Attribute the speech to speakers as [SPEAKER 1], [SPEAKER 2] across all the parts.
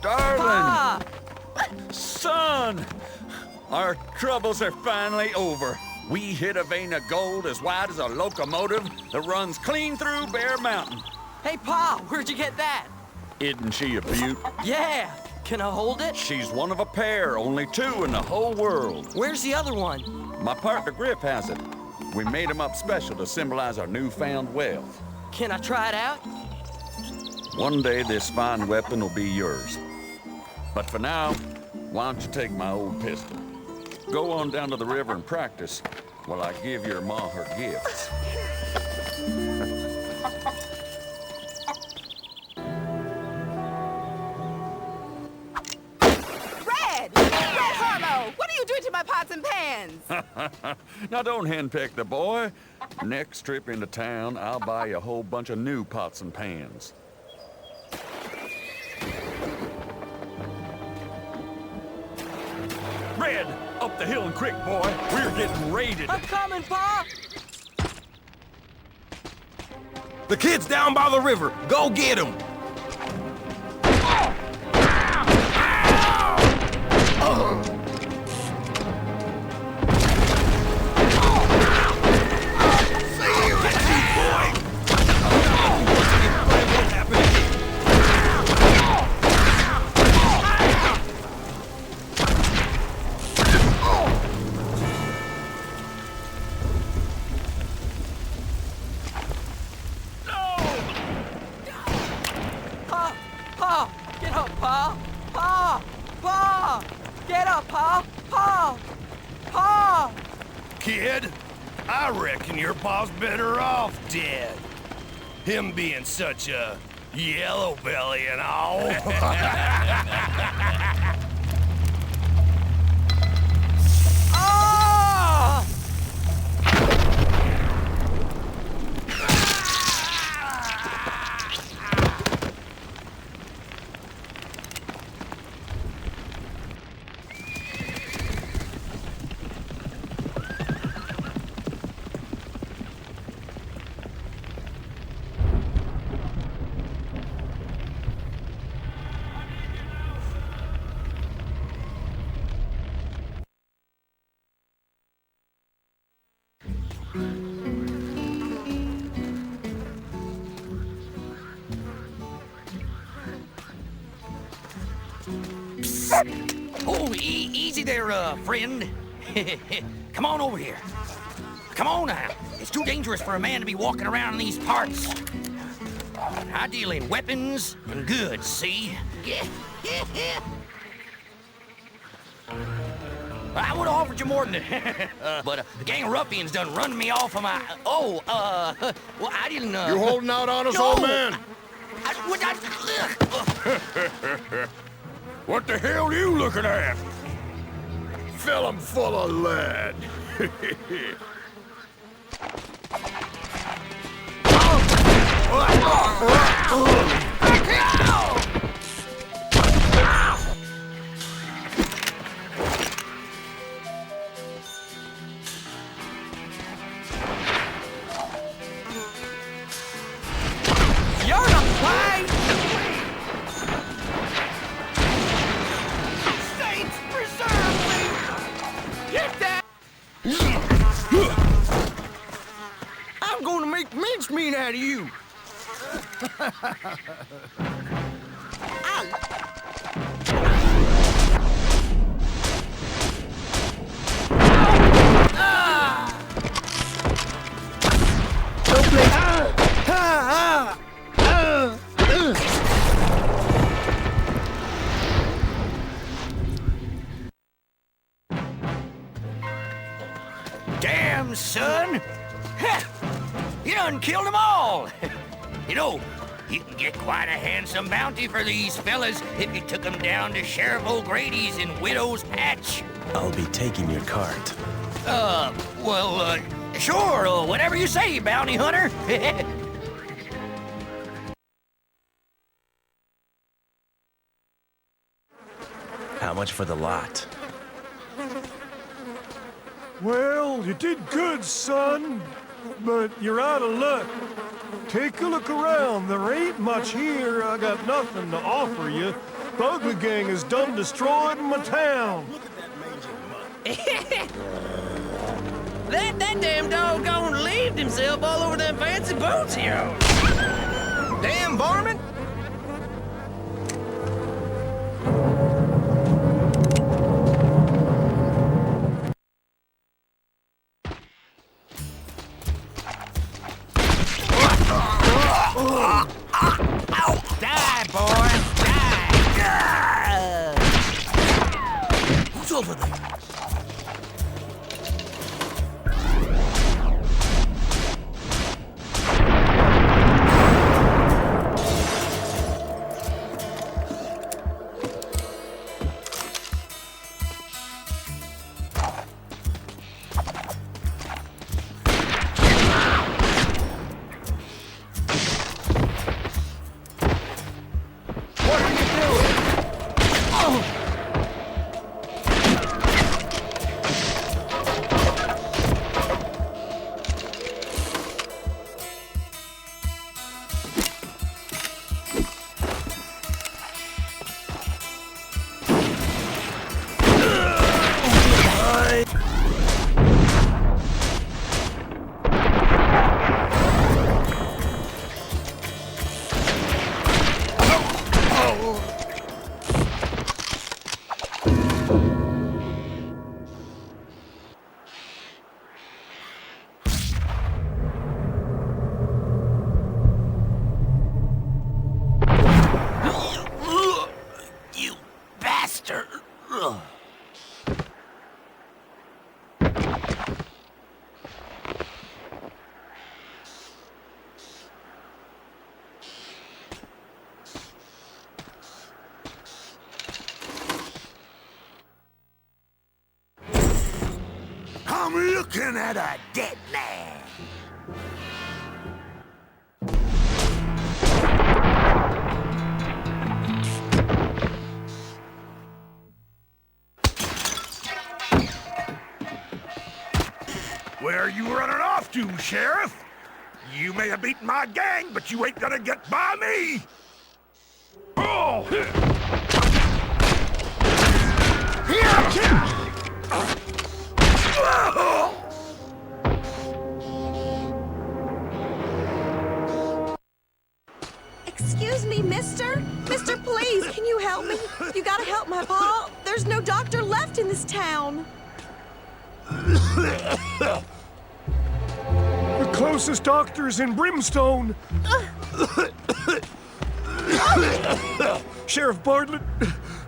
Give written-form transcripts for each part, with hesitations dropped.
[SPEAKER 1] Darling! Son! Our troubles are finally over. We hit a vein of gold as wide as a locomotive that runs clean through Bear Mountain.
[SPEAKER 2] Hey, Pa, where'd you get that?
[SPEAKER 1] Isn't she a beaut?
[SPEAKER 2] Yeah. Can I hold it?
[SPEAKER 1] She's one of a pair, only two in the whole world.
[SPEAKER 2] Where's the other one?
[SPEAKER 1] My partner Griff has it. We made him up special to symbolize our newfound wealth.
[SPEAKER 2] Can I try it out?
[SPEAKER 1] One day this fine weapon will be yours. But for now, why don't you take my old pistol? Go on down to the river and practice while I give your ma her gifts.
[SPEAKER 3] Red! Red Harlow! What are you doing to my pots and pans?
[SPEAKER 1] Now don't henpeck the boy. Next trip into town, I'll buy you a whole bunch of new pots and pans. Red, up the hill and quick, boy. We're getting raided.
[SPEAKER 2] I'm coming, Pa!
[SPEAKER 4] The kid's down by the river. Go get him.
[SPEAKER 2] Pa! Get up, Pa! Pa! Pa! Get up, Pa! Pa! Pa!
[SPEAKER 4] Kid, I reckon your pa's better off dead. Him being such a yellow belly and all.
[SPEAKER 2] Ah!
[SPEAKER 5] Oh, easy there, friend. Come on over here. Come on now. It's too dangerous for a man to be walking around in these parts. I deal in weapons and goods, see? I would have offered you more than that. But a gang of ruffians done run me off of my... well, I didn't,
[SPEAKER 4] You holding out on us,
[SPEAKER 5] No!
[SPEAKER 4] old man? What the hell are you looking at? Fill 'em full of lead.
[SPEAKER 5] Damn, son! You done killed them all! You know, you can get quite a handsome bounty for these fellas if you took them down to Sheriff O'Grady's in Widow's Hatch.
[SPEAKER 6] I'll be taking your cart.
[SPEAKER 5] Sure, whatever you say, bounty hunter.
[SPEAKER 6] How much for the lot?
[SPEAKER 7] Well, you did good, son, but you're out of luck. Take a look around. There ain't much here. I got nothing to offer you. The Ugly Gang is done destroyed my town.
[SPEAKER 2] That damn doggone leaved himself all over them fancy boots he owns.
[SPEAKER 8] Damn, varmint!
[SPEAKER 5] Die, boy! Die!
[SPEAKER 6] Who's over there?
[SPEAKER 5] You bastard! Ugh.
[SPEAKER 4] I'm looking at a dead man. Where are you running off to, Sheriff? You may have beaten my gang, but you ain't gonna get by me! Oh!
[SPEAKER 3] Excuse me, mister? Mister, please, can you help me? You gotta help my pa. There's no doctor left in this town.
[SPEAKER 7] The closest doctor's in Brimstone. Sheriff Bartlett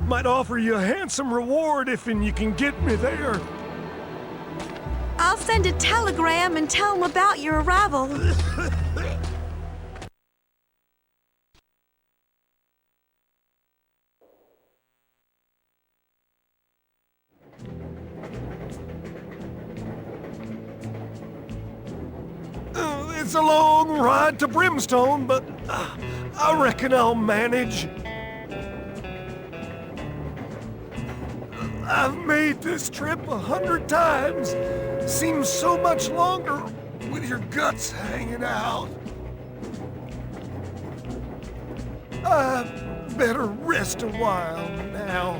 [SPEAKER 7] might offer you a handsome reward if you can get me there.
[SPEAKER 3] I'll send a telegram and tell him about your arrival.
[SPEAKER 7] It's a long ride to Brimstone, but I reckon I'll manage. I've made this trip 100 times. Seems so much longer with your guts hanging out. I better rest a while now.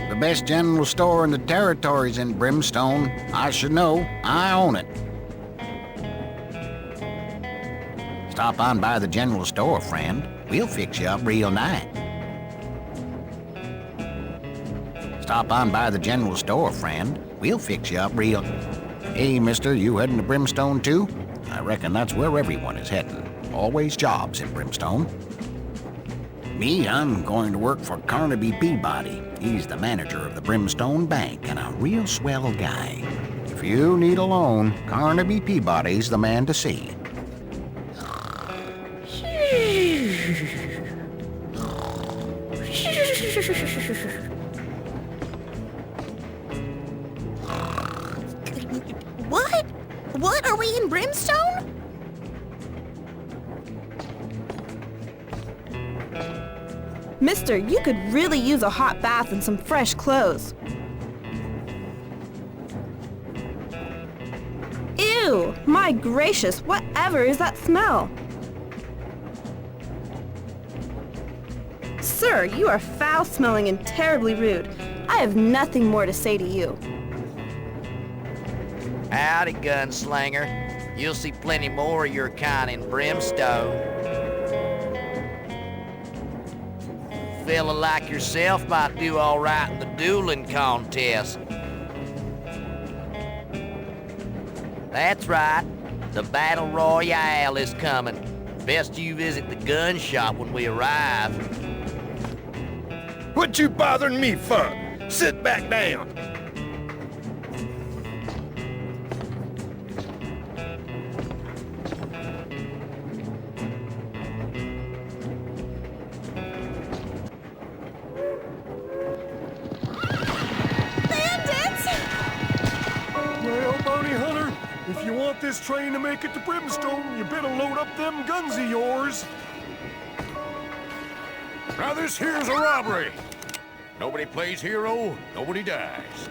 [SPEAKER 9] The best general store in the territory's in Brimstone. I should know. I own it. Stop on by the general store, friend. We'll fix you up real nice. Stop on by the general store, friend. We'll fix you up real... Hey, mister, you heading to Brimstone, too? I reckon that's where everyone is heading. Always jobs in Brimstone. Me, I'm going to work for Carnaby Peabody. He's the manager of the Brimstone Bank and a real swell guy. If you need a loan, Carnaby Peabody's the man to see.
[SPEAKER 3] What? What? Are we in Brimstone?
[SPEAKER 10] Mister, you could really use a hot bath and some fresh clothes. Ew! My gracious, whatever is that smell? Sir, you are foul-smelling and terribly rude. I have nothing more to say to you.
[SPEAKER 5] Howdy, gunslinger. You'll see plenty more of your kind in Brimstone. A fella like yourself might do all right in the dueling contest. That's right. The Battle Royale is coming. Best you visit the gun shop when we arrive.
[SPEAKER 4] What you bothering me for? Sit back down.
[SPEAKER 7] Well, bounty hunter, if you want this train to make it to Brimstone, you better load up them guns of yours.
[SPEAKER 1] Now this here's a robbery. Nobody plays hero, nobody dies.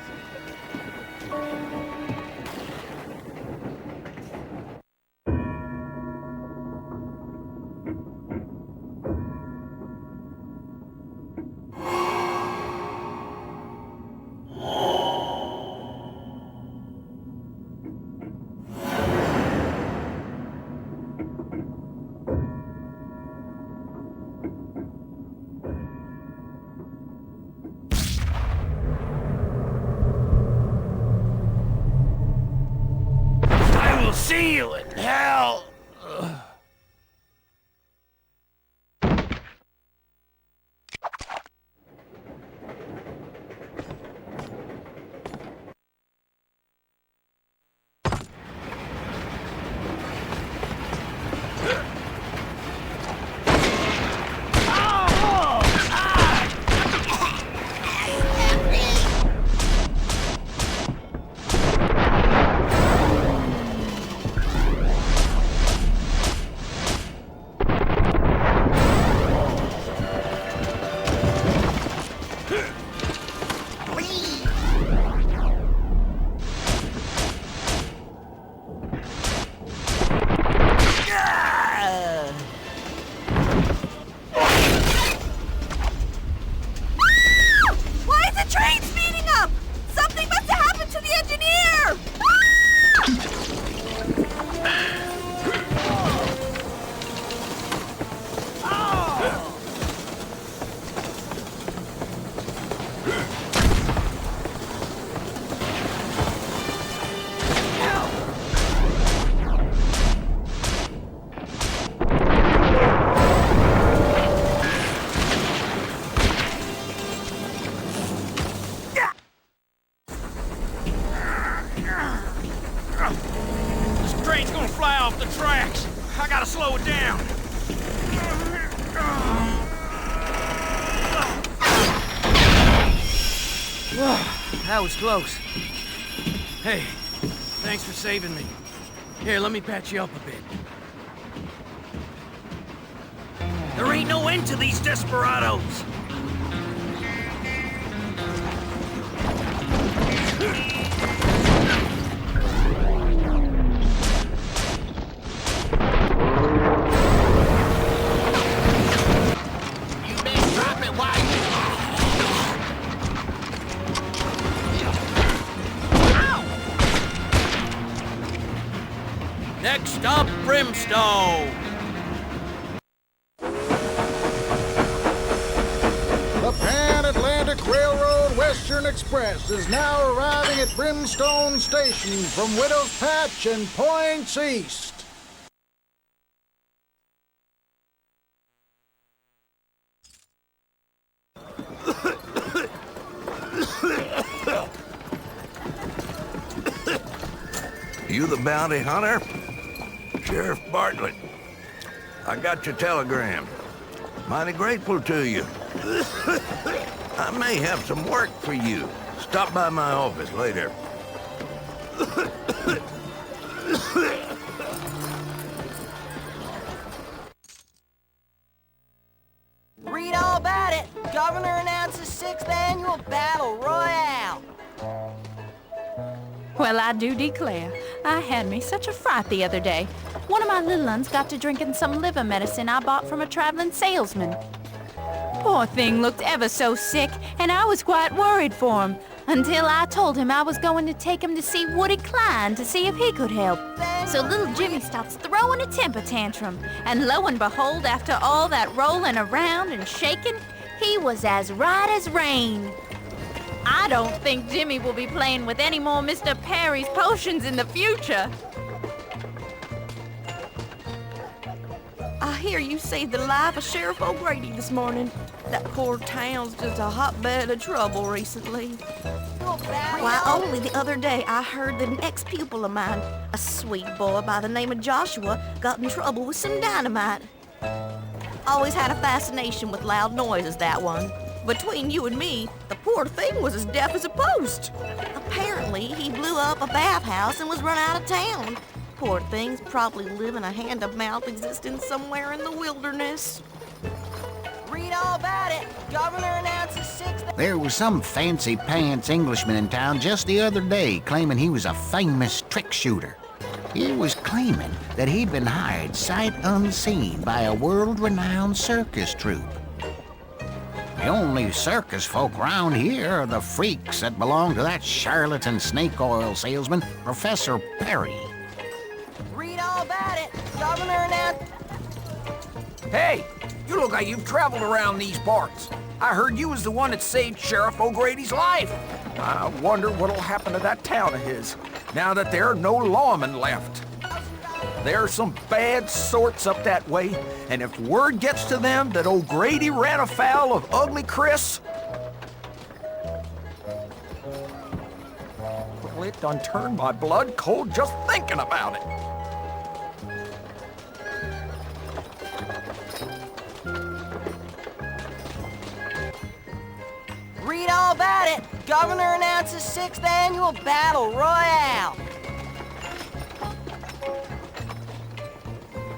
[SPEAKER 4] See you in hell.
[SPEAKER 5] I gotta slow it down. Whoa, that was close. Hey, thanks for saving me. Here, let me patch you up a bit. There ain't no end to these desperados. Next up, Brimstone.
[SPEAKER 11] Southern Express is now arriving at Brimstone Station from Widow's Patch and points east.
[SPEAKER 4] You the bounty hunter? Sheriff Bartlett. I got your telegram. Mighty grateful to you. I may have some work for you. Stop by my office later.
[SPEAKER 2] Read all about it. Governor announces 6th annual battle royale.
[SPEAKER 12] Well, I do declare, I had me such a fright the other day. One of my little uns got to drinking some liver medicine I bought from a traveling salesman. Poor thing looked ever so sick, and I was quite worried for him, until I told him I was going to take him to see Woody Klein to see if he could help. So little Jimmy starts throwing a temper tantrum, and lo and behold, after all that rolling around and shaking, he was as right as rain. I don't think Jimmy will be playing with any more Mr. Perry's potions in the future.
[SPEAKER 3] I hear you saved the life of Sheriff O'Grady this morning. That poor town's just a hotbed of trouble recently. Why, only the other day I heard that an ex-pupil of mine, a sweet boy by the name of Joshua, got in trouble with some dynamite. Always had a fascination with loud noises, that one. Between you and me, the poor thing was as deaf as a post. Apparently, he blew up a bathhouse and was run out of town. Poor thing's probably living a hand-to-mouth existence somewhere in the wilderness.
[SPEAKER 2] Read all about it. Governor announces 6th...
[SPEAKER 9] There was some fancy-pants Englishman in town just the other day claiming he was a famous trick shooter. He was claiming that he'd been hired sight unseen by a world-renowned circus troupe. The only circus folk around here are the freaks that belong to that charlatan snake oil salesman, Professor Perry.
[SPEAKER 2] Read all about it. Governor announced...
[SPEAKER 5] Hey, you look like you've traveled around these parts. I heard you was the one that saved Sheriff O'Grady's life. I wonder what'll happen to that town of his, now that there are no lawmen left. There are some bad sorts up that way, and if word gets to them that O'Grady ran afoul of Ugly Chris, well, it done turned my blood cold just thinking about it.
[SPEAKER 2] Read all about it. Governor announces 6th annual battle royale.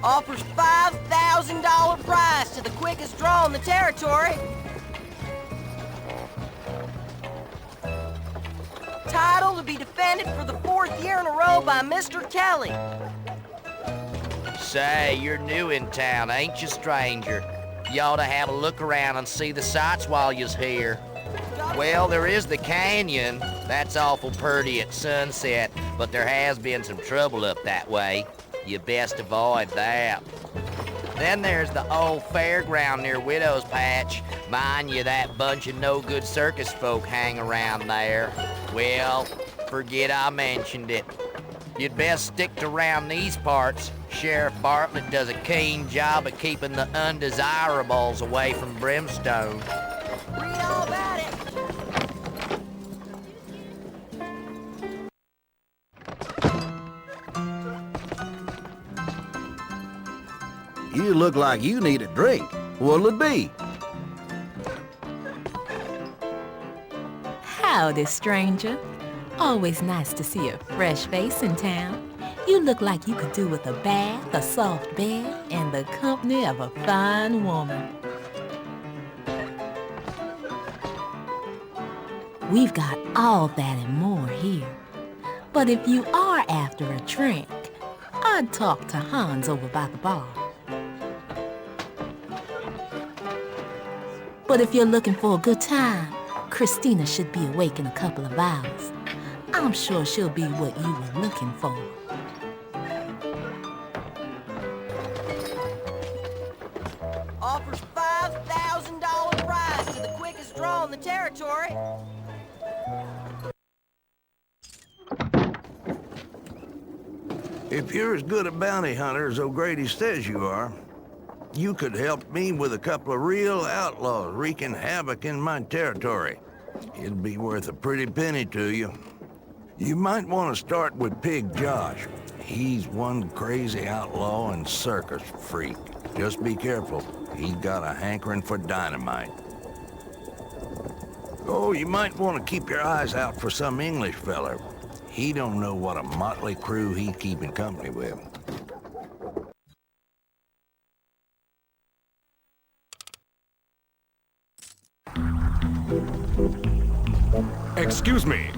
[SPEAKER 2] Offers $5,000 prize to the quickest draw in the territory. Title to be defended for the 4th year in a row by Mr. Kelly.
[SPEAKER 13] Say, you're new in town, ain't you, stranger? You ought to have a look around and see the sights while you's here. Well, there is the canyon. That's awful purty at sunset, but there has been some trouble up that way. You best avoid that. Then there's the old fairground near Widow's Patch. Mind you, that bunch of no-good circus folk hang around there. Well, forget I mentioned it. You'd best stick to around these parts. Sheriff Bartlett does a keen job of keeping the undesirables away from Brimstone.
[SPEAKER 2] Read all about it.
[SPEAKER 14] You look like you need a drink. What'll it be?
[SPEAKER 15] Howdy, stranger. Always nice to see a fresh face in town. You look like you could do with a bath, a soft bed, and the company of a fine woman. We've got all that and more here. But if you are after a drink, I'd talk to Hans over by the bar. But if you're looking for a good time, Christina should be awake in a couple of hours. I'm sure she'll be what you were looking for.
[SPEAKER 2] Offers $5,000 prize to the quickest draw in the territory.
[SPEAKER 4] you're as good a bounty hunter as O'Grady says you are, you could help me with a couple of real outlaws wreaking havoc in my territory. It'd be worth a pretty penny to you. You might want to start with Pig Josh. He's one crazy outlaw and circus freak. Just be careful. He's got a hankering for dynamite. Oh, you might want to keep your eyes out for some English feller. He don't know what a motley crew he's keeping company with.
[SPEAKER 16] Excuse me.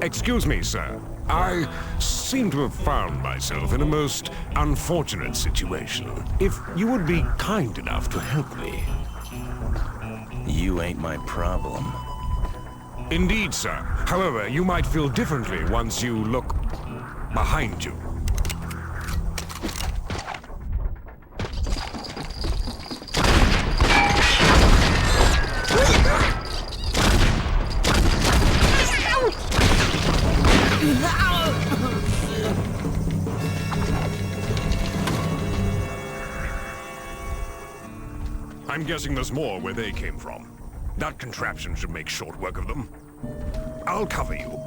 [SPEAKER 16] Excuse me, sir. I seem to have found myself in a most unfortunate situation. If you would be kind enough to help me.
[SPEAKER 6] You ain't my problem.
[SPEAKER 16] Indeed, sir. However, you might feel differently once you look behind you. I'm guessing there's more where they came from. That contraption should make short work of them. I'll cover you.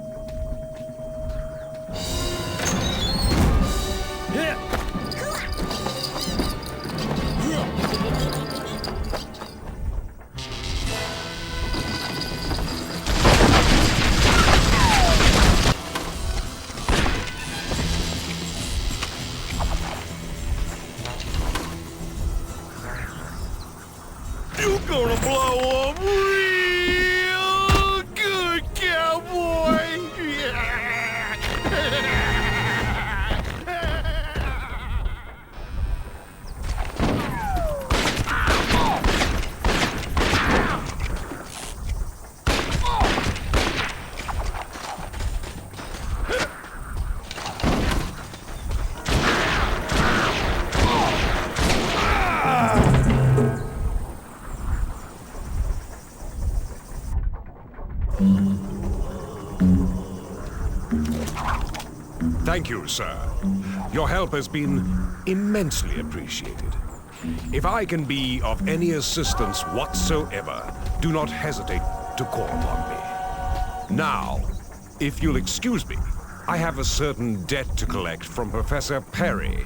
[SPEAKER 7] You're gonna blow up real good, cowboy!
[SPEAKER 16] Thank you, sir. Your help has been immensely appreciated. If I can be of any assistance whatsoever, do not hesitate to call upon me. Now, if you'll excuse me, I have a certain debt to collect from Professor Perry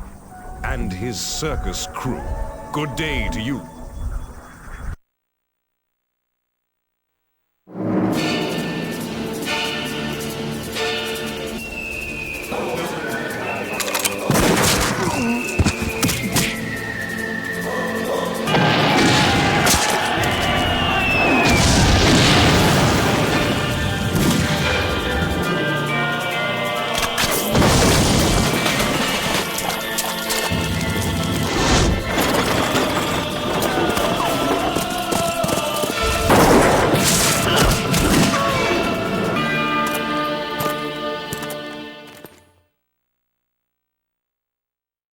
[SPEAKER 16] and his circus crew. Good day to you.